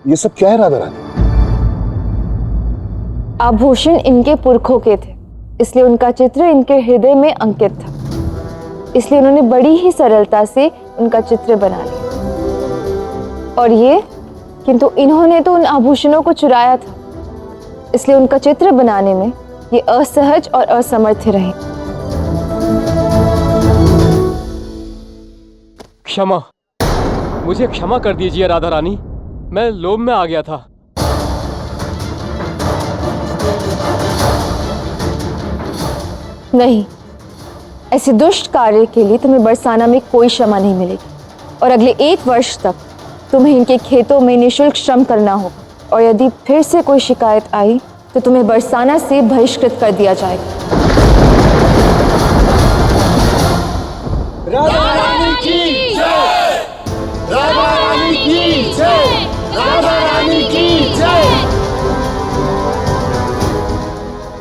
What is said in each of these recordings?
ये सब क्या है राधा रानी? आभूषण इनके पुरखों के थे, इसलिए उनका चित्र इनके हृदय में अंकित था। इसलिए उन्होंने बड़ी ही सरलता से उनका चित्र बना लिया। और ये, किंतु इन्होंने तो उन आभूषणों को चुराया था, इसलिए उनका चित्र बनाने में ये असहज और असमर्थ रहे। क्षमा, मुझे क्षमा कर दीजिए राधा रानी, मैं लोभ में आ गया था। नहीं, ऐसे दुष्ट कार्य के लिए तुम्हें बरसाना में कोई क्षमा नहीं मिलेगी और अगले 1 वर्ष तक तुम्हें इनके खेतों में निःशुल्क श्रम करना होगा। और यदि फिर से कोई शिकायत आई तो तुम्हें बरसाना से बहिष्कृत कर दिया जाएगा। राधा रानी की जय! राधा रानी की जय! राधा रानी की जय!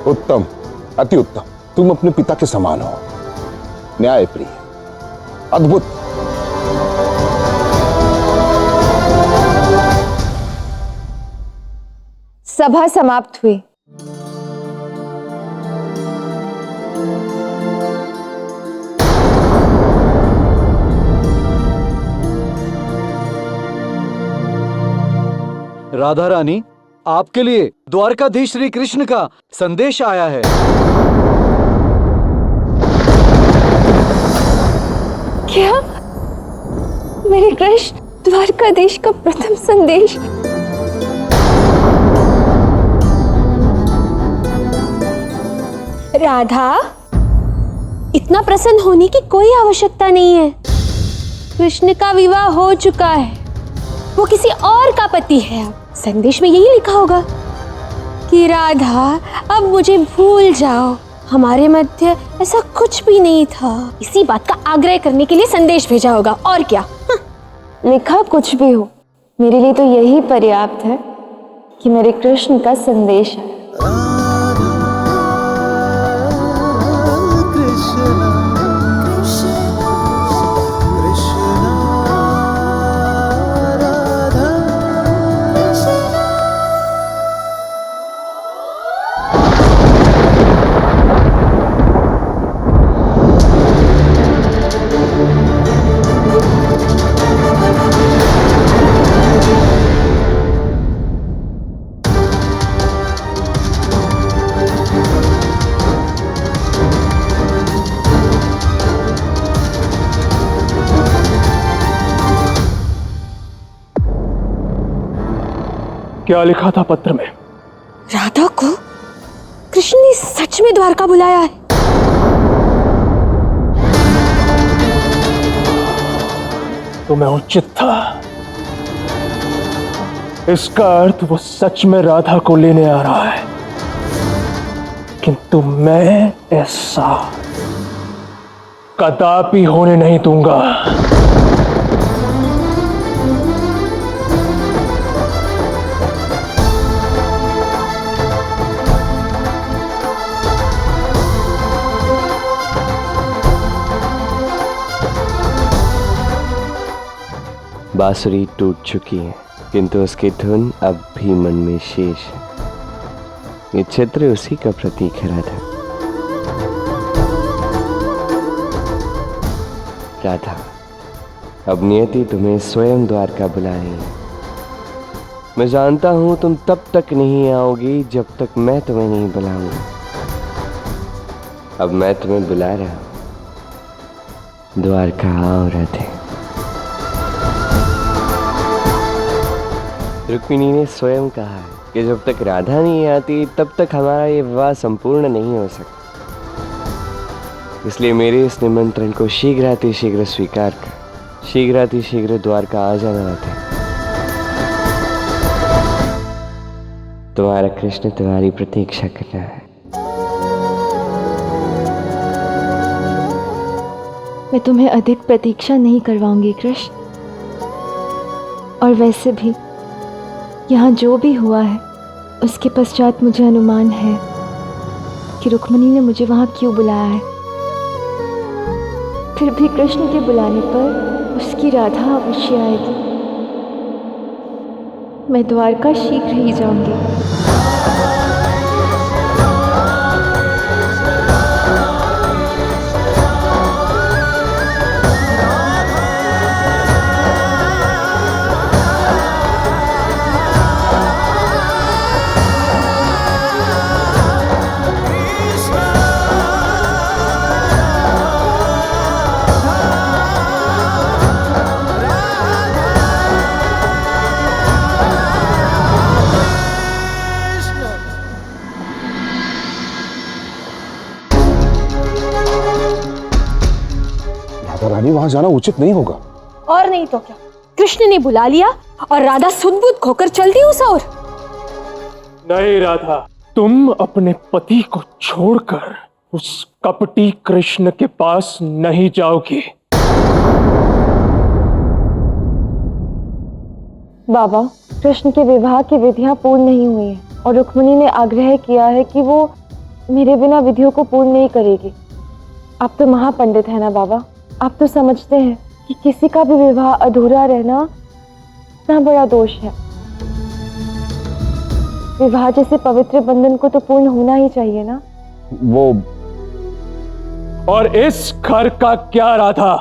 उत्तम, अति उत्तम। तुम अपने पिता के समान हो, न्यायप्रिय, अद्भुत। सभा समाप्त हुई। राधा रानी, आपके लिए द्वारकाधीश श्री कृष्ण का संदेश आया है। क्या? मेरे कृष्ण, द्वारकाधीश का प्रथम संदेश? राधा, इतना प्रसन्न होने की कोई आवश्यकता नहीं है। कृष्ण का विवाह हो चुका है, वो किसी और का पति है। संदेश में यही लिखा होगा कि राधा, अब मुझे भूल जाओ, हमारे मध्य ऐसा कुछ भी नहीं था। इसी बात का आग्रह करने के लिए संदेश भेजा होगा, और क्या। लिखा कुछ भी हो, मेरे लिए तो यही पर्याप्त है कि मेरे कृष्ण का संदेश है। क्या लिखा था पत्र में? राधा को कृष्ण ने सच में द्वारका बुलाया है। तो मैं उचित था। इसका अर्थ वो सच में राधा को लेने आ रहा है, किंतु मैं ऐसा कदापि होने नहीं दूंगा। बांसुरी टूट चुकी है, किंतु उसकी धुन अब भी मन में शेष है। ये चित्र उसी का प्रतीक है राधा। राधा, अब नियति तुम्हें स्वयं द्वारका बुला रही है। मैं जानता हूं तुम तब तक नहीं आओगी जब तक मैं तुम्हें नहीं बुलाऊंगा। अब मैं तुम्हें बुला रहा हूं। द्वारका आओ राधे। रुक्मिणी ने स्वयं कहा है कि जब तक राधा नहीं आती तब तक हमारा ये विवाह संपूर्ण नहीं हो सकता। इसलिए मेरे इस निमंत्रण को शीघ्र स्वीकार कर शीघ्र द्वारका आ जाना राधे। तुम्हारा कृष्ण तुम्हारी प्रतीक्षा कर रहा है। मैं तुम्हें अधिक प्रतीक्षा नहीं करवाऊंगी कृष्ण। और वैसे भी यहाँ जो भी हुआ है उसके पश्चात मुझे अनुमान है कि रुक्मिणी ने मुझे वहाँ क्यों बुलाया है। फिर भी कृष्ण के बुलाने पर उसकी राधा अवश्य आएगी। मैं द्वारका शीघ्र ही जाऊंगी। राधा रानी, वहां जाना उचित नहीं होगा। और नहीं तो क्या, कृष्ण ने बुला लिया और राधा सुध-बुध खोकर चल दी उस ओर। नहीं राधा, तुम अपने पति को छोड़कर उस कपटी कृष्ण के पास नहीं जाओगी। बाबा, कृष्ण के विवाह की विधियां पूर्ण नहीं हुई हैं और रुक्मिणी ने आग्रह किया है कि वो मेरे बिना विधियों को पूर्ण नहीं करेगी। आप तो महापंडित है ना बाबा, आप तो समझते हैं कि किसी का भी विवाह अधूरा रहना इतना बड़ा दोष है। विवाह जैसे पवित्र बंधन को तो पूर्ण होना ही चाहिए ना। वो और इस घर का क्या राधा?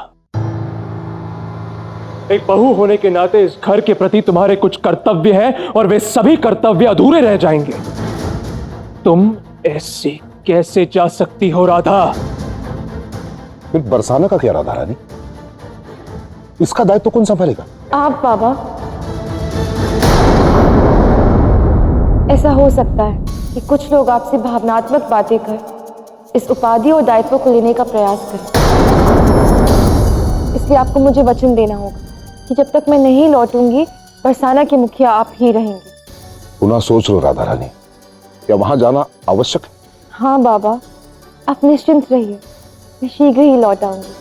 एक बहू होने के नाते इस घर के प्रति तुम्हारे कुछ कर्तव्य हैं और वे सभी कर्तव्य अधूरे रह जाएंगे। तुम ऐसे कैसे जा सकती हो राधा? फिर बरसाना का क्या राधा रानी? इसका दायित्व तो कौन संभालेगा? आप बाबा। ऐसा हो सकता है कि कुछ लोग आपसे भावनात्मक बातें कर इस उपाधि और दायित्व को लेने का प्रयास करें। इसलिए आपको मुझे वचन देना होगा कि जब तक मैं नहीं लौटूंगी, बरसाना की मुखिया आप ही रहेंगे। पुनः सोच लो राधा रानी, क्या वहां जाना आवश्यक है? हाँ बाबा, आप निश्चिंत रहिए, मैं शीघ्र ही लौट आऊंगी।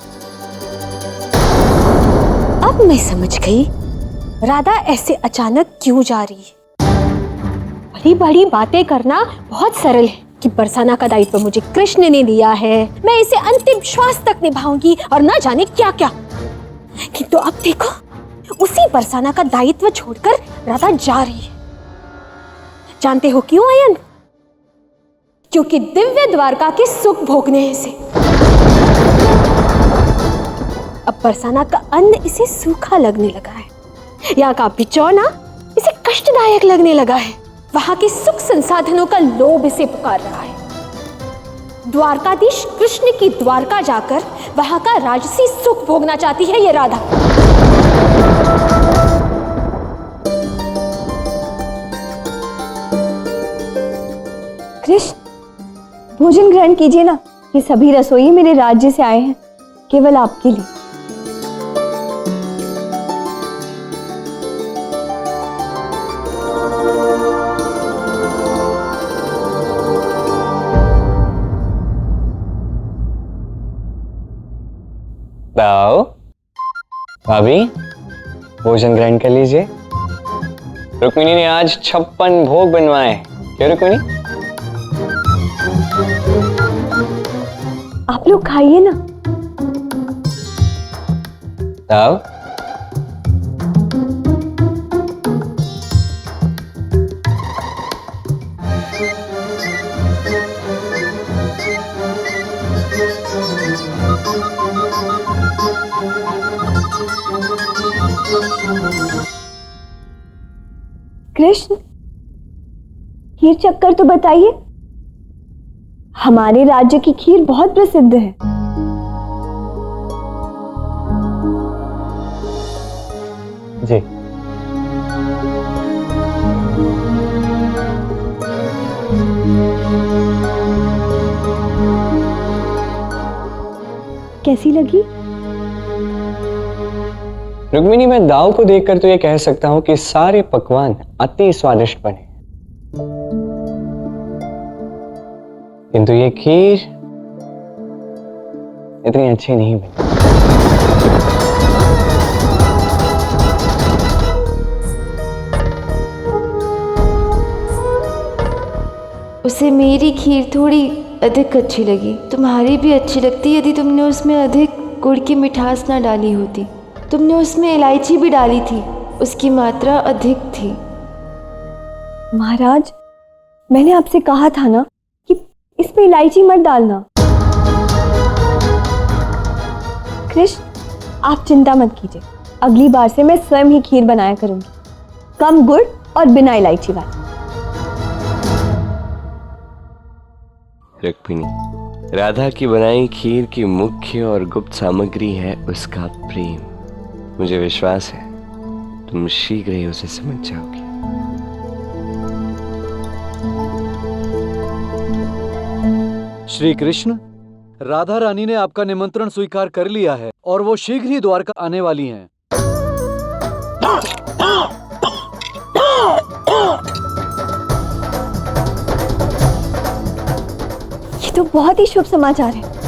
अब मैं समझ गई राधा ऐसे अचानक क्यों जा रही है। बड़ी बड़ी बातें करना बहुत सरल है कि बरसाना का दायित्व मुझे कृष्ण ने दिया है, मैं इसे अंतिम श्वास तक निभाऊंगी और ना जाने क्या क्या। किंतु अब देखो, उसी बरसाना का दायित्व छोड़कर राधा जा रही है। जानते हो क्यों अयन? क्योंकि दिव्य द्वारका के सुख भोगने से। अब बरसाना का अन्न इसे सूखा लगने लगा है, यहाँ का बिचौना इसे कष्टदायक लगने लगा है, वहां के सुख संसाधनों का लोभ इसे पुकार रहा है। द्वारकाधीश कृष्ण की द्वारका जाकर वहां का राजसी सुख भोगना चाहती है ये राधा। कृष्ण, भोजन ग्रहण कीजिए ना, ये सभी रसोई मेरे राज्य से आए हैं, केवल आपके लिए। आओ भाभी, भोजन ग्रहण कर लीजिए। रुक्मिणी ने आज 56 भोग बनवाए। क्यों रुक्मिणी? आप लोग खाइए ना। आओ। कृष्ण, खीर चक्कर तो बताइए। हमारे राज्य की खीर बहुत प्रसिद्ध है। जी। कैसी लगी? रुक्मिणी, मैं दाव को देखकर तो ये कह सकता हूं कि सारे पकवान अति स्वादिष्ट बने, किंतु ये खीर इतनी अच्छी नहीं बनी। उसे मेरी खीर थोड़ी अधिक अच्छी लगी। तुम्हारी भी अच्छी लगती यदि तुमने उसमें अधिक गुड़ की मिठास ना डाली होती। तुमने उसमें इलायची भी डाली थी, उसकी मात्रा अधिक थी। महाराज, मैंने आपसे कहा था ना कि इसमें इलायची मत डालना। कृष्ण, आप चिंता मत कीजिए, अगली बार से मैं स्वयं ही खीर बनाया करूंगी, कम गुड़ और बिना इलायची वाली। रुक्मिणी, राधा की बनाई खीर की मुख्य और गुप्त सामग्री है उसका प्रेम। मुझे विश्वास है तुम शीघ्र ही उसे समझ जाओगे। श्री कृष्ण, राधा रानी ने आपका निमंत्रण स्वीकार कर लिया है और वो शीघ्र ही द्वारका आने वाली हैं। ये तो बहुत ही शुभ समाचार है।